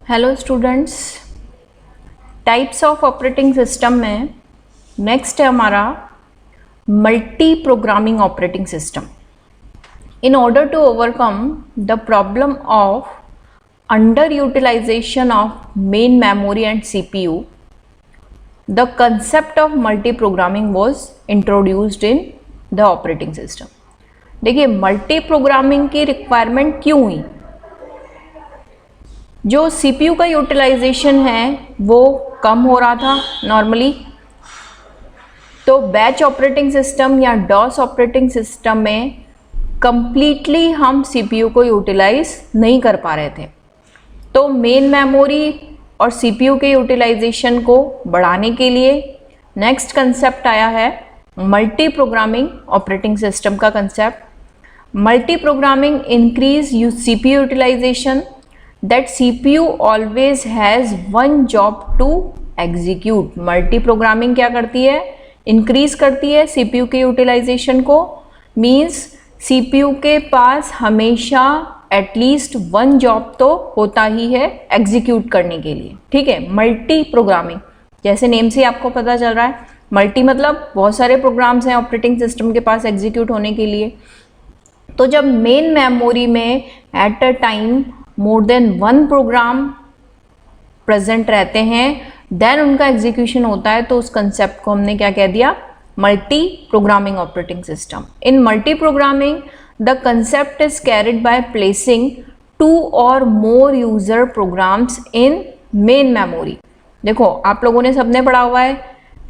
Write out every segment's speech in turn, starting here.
Hello students, types of operating system में next है हमारा multi programming operating system. In order to overcome the problem of underutilization of main memory and CPU, the concept of multi-programming was introduced in the operating system. देखिए multi programming की requirement क्यों हुई? जो CPU का utilisation है वो कम हो रहा था नॉर्मली, तो बैच ऑपरेटिंग सिस्टम या डॉस ऑपरेटिंग सिस्टम में कंप्लीटली हम CPU को यूटिलाइज नहीं कर पा रहे थे. तो मेन मेमोरी और CPU के यूटिलाइजेशन को बढ़ाने के लिए नेक्स्ट कंसेप्ट आया है मल्टी प्रोग्रामिंग ऑपरेटिंग सिस्टम का concept. Multi programming increase CPU utilization, that CPU always has one job to execute. Multi programming क्या करती है? इंक्रीज करती है CPU के यूटिलाइजेशन को. मीन्स CPU के पास हमेशा एटलीस्ट वन जॉब तो होता ही है एग्जीक्यूट करने के लिए. ठीक है, मल्टी प्रोग्रामिंग जैसे नेम से आपको पता चल रहा है, मल्टी मतलब बहुत सारे प्रोग्राम्स हैं ऑपरेटिंग सिस्टम के पास एग्जीक्यूट होने के लिए. तो जब मेन मेमोरी में at a time more than one program present रहते हैं, देन उनका एग्जीक्यूशन होता है. तो उस कंसेप्ट को हमने क्या कह दिया? Multi programming operating system. In multi programming the concept is carried by placing two or more user programs in main memory. देखो आप लोगों ने सबने पढ़ा हुआ है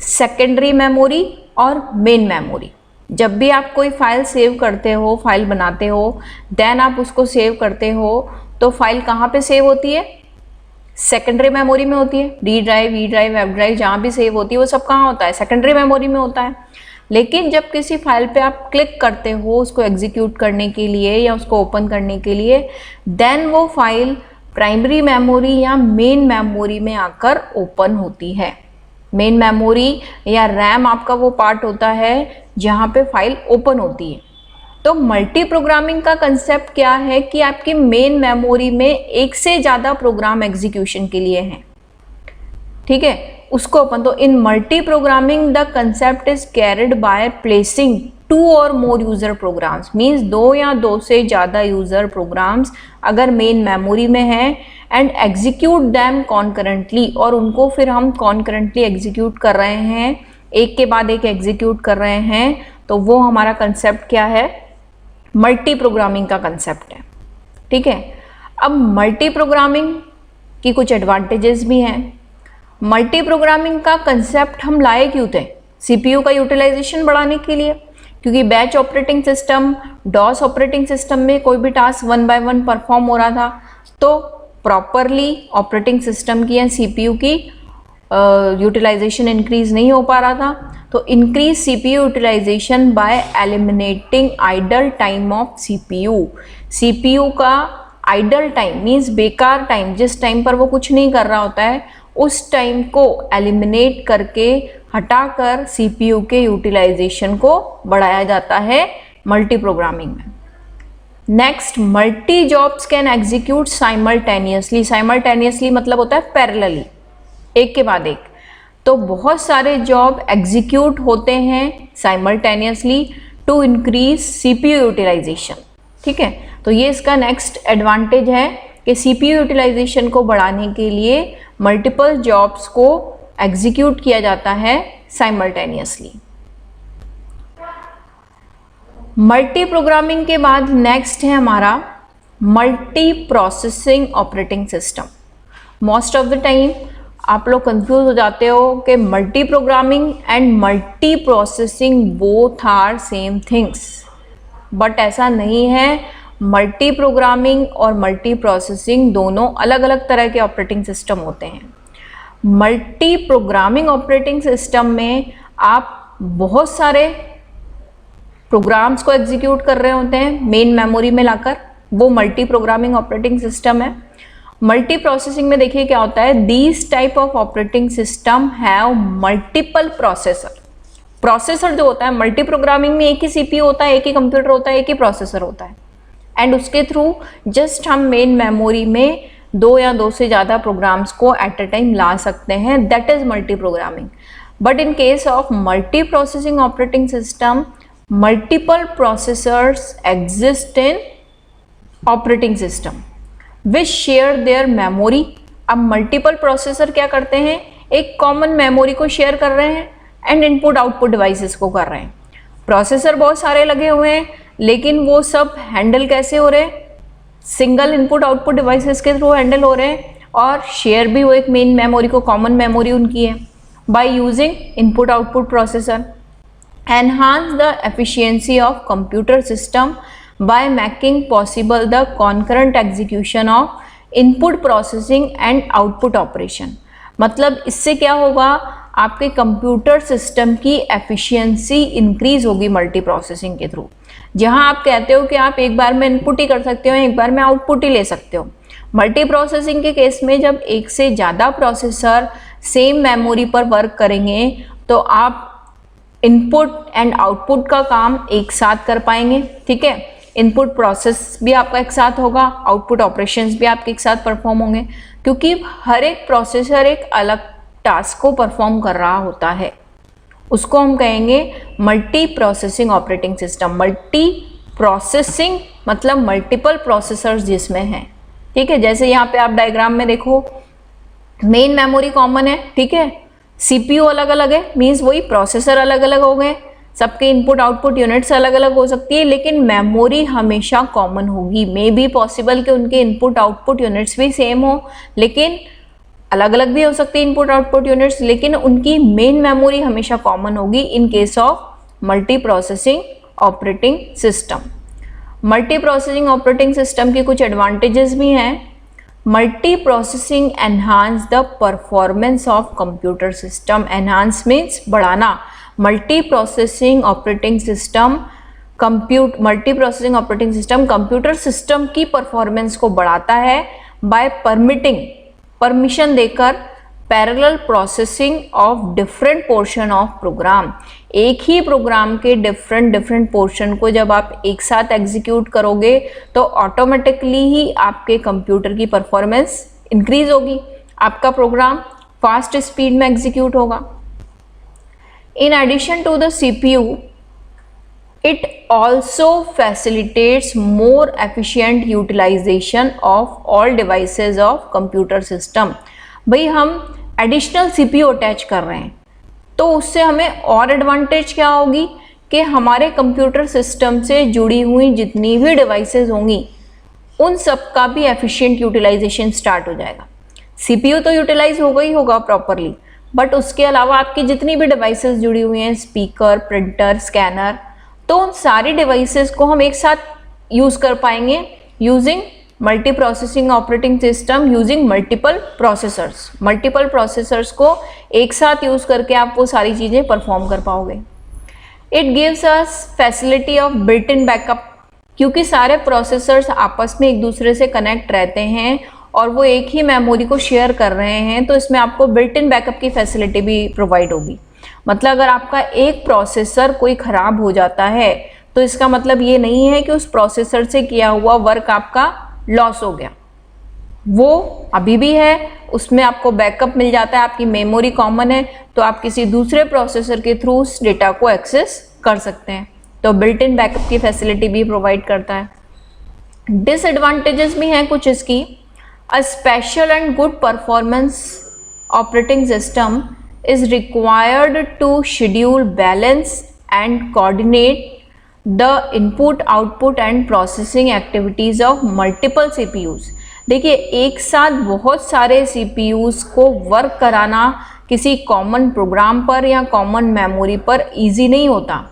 सेकेंडरी मेमोरी और मेन मेमोरी. जब भी आप कोई फाइल सेव करते हो, फाइल बनाते हो, देन आप उसको सेव करते हो, तो फाइल कहाँ पे सेव होती है? सेकेंडरी मेमोरी में होती है. D drive, E drive, F drive, जहाँ भी सेव होती है वो सब कहाँ होता है? सेकेंडरी मेमोरी में होता है. लेकिन जब किसी फाइल पे आप क्लिक करते हो उसको एग्जीक्यूट करने के लिए या उसको ओपन करने के लिए, देन वो फाइल प्राइमरी मेमोरी या मेन मेमोरी में आकर ओपन होती है. मेन मेमोरी या रैम आपका वो पार्ट होता है जहाँ पे फाइल ओपन होती है. तो मल्टी प्रोग्रामिंग का कंसेप्ट क्या है कि आपकी मेन मेमोरी में एक से ज़्यादा प्रोग्राम एग्जीक्यूशन के लिए हैं. ठीक है, उसको ओपन. तो in multi programming the concept is carried by placing two or more user programmes. Means दो या दो से ज़्यादा यूजर प्रोग्राम्स अगर मेन मेमोरी में हैं एंड एग्जीक्यूट दैम कॉन्करेंटली, और उनको फिर हम कॉन्करेंटली एग्जीक्यूट कर रहे हैं, एक के बाद एक एग्जीक्यूट कर रहे हैं, तो वो हमारा कंसेप्ट क्या है? मल्टी प्रोग्रामिंग का कंसेप्ट है. ठीक है, अब मल्टी प्रोग्रामिंग की कुछ एडवांटेजेस भी हैं. मल्टी प्रोग्रामिंग का कंसेप्ट हम लाए क्यों थे? CPU का यूटिलाइजेशन बढ़ाने के लिए, क्योंकि batch operating system, DOS operating system में कोई भी task one by one perform हो रहा था, तो प्रॉपरली ऑपरेटिंग सिस्टम की या CPU की यूटिलाइजेशन इंक्रीज नहीं हो पा रहा था. तो increase CPU utilization by eliminating idle time of CPU. CPU का आइडल टाइम मीन्स बेकार टाइम, जिस टाइम पर वो कुछ नहीं कर रहा होता है, उस टाइम को एलिमिनेट करके हटाकर CPU के यूटिलाइजेशन को बढ़ाया जाता है मल्टी प्रोग्रामिंग में. Next, multi jobs can execute simultaneously. Simultaneously मतलब होता है पैरेलली, एक के बाद एक. तो बहुत सारे जॉब एग्जीक्यूट होते हैं simultaneously to increase CPU utilization. ठीक है, तो ये इसका नेक्स्ट एडवांटेज है कि CPU यूटिलाइजेशन को बढ़ाने के लिए मल्टीपल जॉब्स को एग्जीक्यूट किया जाता है साइमल्टेनियसली. मल्टी प्रोग्रामिंग के बाद नेक्स्ट है हमारा multi processing operating system. Most of the time आप लोग कंफ्यूज हो जाते हो कि multi programming and multi processing both are same things, but ऐसा नहीं है. मल्टी प्रोग्रामिंग और मल्टी प्रोसेसिंग दोनों अलग अलग तरह के ऑपरेटिंग सिस्टम होते हैं. मल्टी प्रोग्रामिंग ऑपरेटिंग सिस्टम में आप बहुत सारे प्रोग्राम्स को एग्जीक्यूट कर रहे होते हैं मेन मेमोरी में लाकर, वो मल्टी प्रोग्रामिंग ऑपरेटिंग सिस्टम है. मल्टी प्रोसेसिंग में देखिए क्या होता है, these type of operating system have multiple processor. Processor जो होता है मल्टी प्रोग्रामिंग में एक ही CPU होता है, एक ही कंप्यूटर होता है, एक ही प्रोसेसर होता है, एंड उसके थ्रू जस्ट हम मेन मेमोरी में दो या दो से ज़्यादा प्रोग्राम्स को एट अ टाइम ला सकते हैं, that is multi programming. But in case of multi processing operating system, multiple processors exist in operating system which share their memory. अब मल्टीपल प्रोसेसर क्या करते हैं, एक कॉमन मेमोरी को शेयर कर रहे हैं एंड इनपुट आउटपुट डिवाइसेस को कर रहे हैं. प्रोसेसर बहुत सारे लगे हुए हैं, लेकिन वो सब हैंडल कैसे हो रहे हैं, सिंगल इनपुट आउटपुट डिवाइसेस के थ्रू हैंडल हो रहे हैं, और शेयर भी वो एक मेन मेमोरी को, कॉमन मेमोरी उनकी है. By using input output processor enhance the efficiency of computer system by making possible the concurrent execution of input processing and output operation. मतलब इससे क्या होगा, आपके कंप्यूटर सिस्टम की एफिशिएंसी इंक्रीज होगी मल्टी प्रोसेसिंग के थ्रू. जहां आप कहते हो कि आप एक बार में इनपुट ही कर सकते हो, एक बार में आउटपुट ही ले सकते हो, मल्टी प्रोसेसिंग के केस में जब एक से ज़्यादा प्रोसेसर सेम मेमोरी पर वर्क करेंगे तो आप इनपुट एंड आउटपुट का काम एक साथ कर पाएंगे. ठीक है, इनपुट प्रोसेस भी आपका एक साथ होगा, आउटपुट ऑपरेशंस भी आपके एक साथ परफॉर्म होंगे, क्योंकि हर एक प्रोसेसर एक अलग टास्क को परफॉर्म कर रहा होता है. उसको हम कहेंगे multi processing operating system. Multi processing मतलब मल्टीपल प्रोसेसर्स जिसमें हैं. ठीक है, जैसे यहाँ पे आप डायग्राम में देखो, मेन मेमोरी कॉमन है, ठीक है, सीपीयू अलग अलग है, मीन्स वही प्रोसेसर अलग अलग हो गए, सबके इनपुट आउटपुट यूनिट्स अलग अलग हो सकती है, लेकिन मेमोरी हमेशा कॉमन होगी. मे बी पॉसिबल कि उनके इनपुट आउटपुट यूनिट्स भी सेम हो, लेकिन अलग अलग भी हो सकती है इनपुट आउटपुट यूनिट्स, लेकिन उनकी मेन मेमोरी हमेशा कॉमन होगी in case of multi processing operating system. Multi processing operating system के कुछ एडवांटेजेस भी हैं. Multi processing enhance the performance of computer system. Enhance means बढ़ाना. Multi processing operating system computer system की performance को बढ़ाता है बाय परमिशन देकर parallel processing of different portion of program. एक ही प्रोग्राम के डिफरेंट पोर्शन को जब आप एक साथ एग्जीक्यूट करोगे तो ऑटोमेटिकली ही आपके कंप्यूटर की परफॉर्मेंस इंक्रीज होगी, आपका प्रोग्राम फास्ट स्पीड में एग्जीक्यूट होगा. In addition to the CPU, it also facilitates more efficient utilization of all devices of computer system. भाई हम एडिशनल सीपीयू अटैच कर रहे हैं तो उससे हमें और एडवांटेज क्या होगी कि हमारे कंप्यूटर सिस्टम से जुड़ी हुई जितनी भी डिवाइसेस होंगी उन सब का भी एफिशिएंट यूटिलाइजेशन स्टार्ट हो जाएगा. सीपीयू तो यूटिलाइज होगा ही होगा प्रॉपरली, बट उसके अलावा आपकी जितनी भी डिवाइसेस जुड़ी हुई हैं, स्पीकर, प्रिंटर, स्कैनर, तो उन सारी डिवाइसेस को हम एक साथ यूज़ कर पाएंगे using multi processing operating system, using multiple processors को एक साथ यूज़ करके आप वो सारी चीज़ें परफॉर्म कर पाओगे. It gives us facility of built in backup, क्योंकि सारे प्रोसेसर्स आपस में एक दूसरे से कनेक्ट रहते हैं और वो एक ही मेमोरी को शेयर कर रहे हैं, तो इसमें आपको बिल्ट इन बैकअप की फैसिलिटी भी प्रोवाइड होगी. मतलब अगर आपका एक प्रोसेसर कोई ख़राब हो जाता है तो इसका मतलब ये नहीं है कि उस प्रोसेसर से किया हुआ वर्क आपका लॉस हो गया, वो अभी भी है, उसमें आपको बैकअप मिल जाता है, आपकी मेमोरी कॉमन है, तो आप किसी दूसरे प्रोसेसर के थ्रू उस डेटा को एक्सेस कर सकते हैं. तो बिल्ट इन बैकअप की फैसिलिटी भी प्रोवाइड करता है. डिसएडवांटेजेस भी हैं कुछ इसकी. A special and good performance operating system is required to schedule, balance and coordinate the input, output and processing activities of multiple CPUs. देखिए, एक साथ बहुत सारे CPUs को वर्क कराना किसी कॉमन प्रोग्राम पर या कॉमन मेमोरी पर इजी नहीं होता.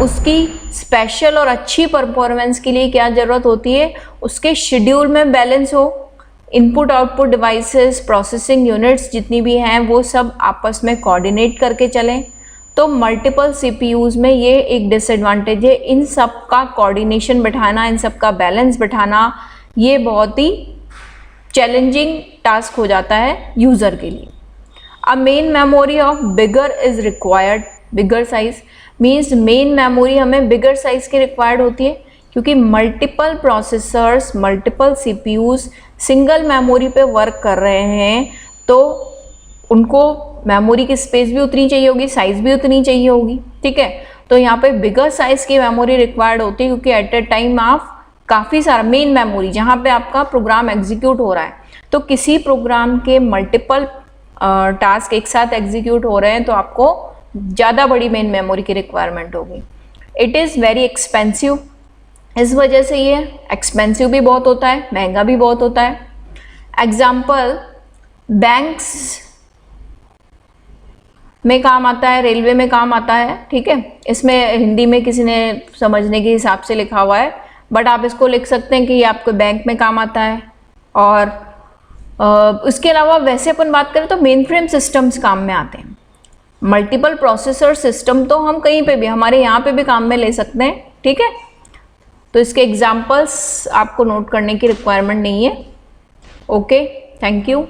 उसकी स्पेशल और अच्छी परफॉर्मेंस के लिए क्या ज़रूरत होती है, उसके शेड्यूल में बैलेंस हो, input output devices, processing units जितनी भी हैं वो सब आपस में कोऑर्डिनेट करके चलें. तो मल्टीपल सीपीयूज़ में ये एक डिसएडवांटेज है. इन सब का कोऑर्डिनेशन बिठाना, इन सब का बैलेंस बिठाना, ये बहुत ही चैलेंजिंग टास्क हो जाता है यूज़र के लिए. अ main memory of bigger is required. Bigger size means main memory हमें बिगर साइज़ की रिक्वायर्ड होती है, क्योंकि multiple processors, multiple CPUs single memory पे वर्क कर रहे हैं तो उनको मेमोरी की स्पेस भी उतनी चाहिए होगी, साइज भी उतनी चाहिए होगी, ठीक है। तो यहाँ पे बिगर साइज की मेमोरी रिक्वायर्ड होती है, क्योंकि एट ए टाइम आप काफ़ी सारा मेन मेमोरी जहाँ पे आपका प्रोग्राम एग्जीक्यूट हो रहा है, तो किसी प्रोग्राम के मल्टीपल टास्क एक साथ एग्जीक्यूट हो रहे हैं तो आपको ज़्यादा बड़ी मेन मेमोरी की रिक्वायरमेंट होगी। इट इज़ वेरी एक्सपेंसिव, इस वजह से ये एक्सपेंसिव भी बहुत होता है, महंगा भी बहुत होता है। एग्जाम्पल, बैंक्स में काम आता है, रेलवे में काम आता है, ठीक है। इसमें हिंदी में किसी ने समझने के हिसाब से लिखा हुआ है, बट आप इसको लिख सकते हैं कि ये आपको बैंक में काम आता है। और उसके अलावा वैसे अपन बात करें तो मेन फ्रेम सिस्टम्स काम में आते हैं। मल्टीपल प्रोसेसर सिस्टम तो हम कहीं पे भी, हमारे यहाँ पे भी काम में ले सकते हैं, ठीक है। तो इसके एग्जाम्पल्स आपको नोट करने की रिक्वायरमेंट नहीं है। Okay, thank you.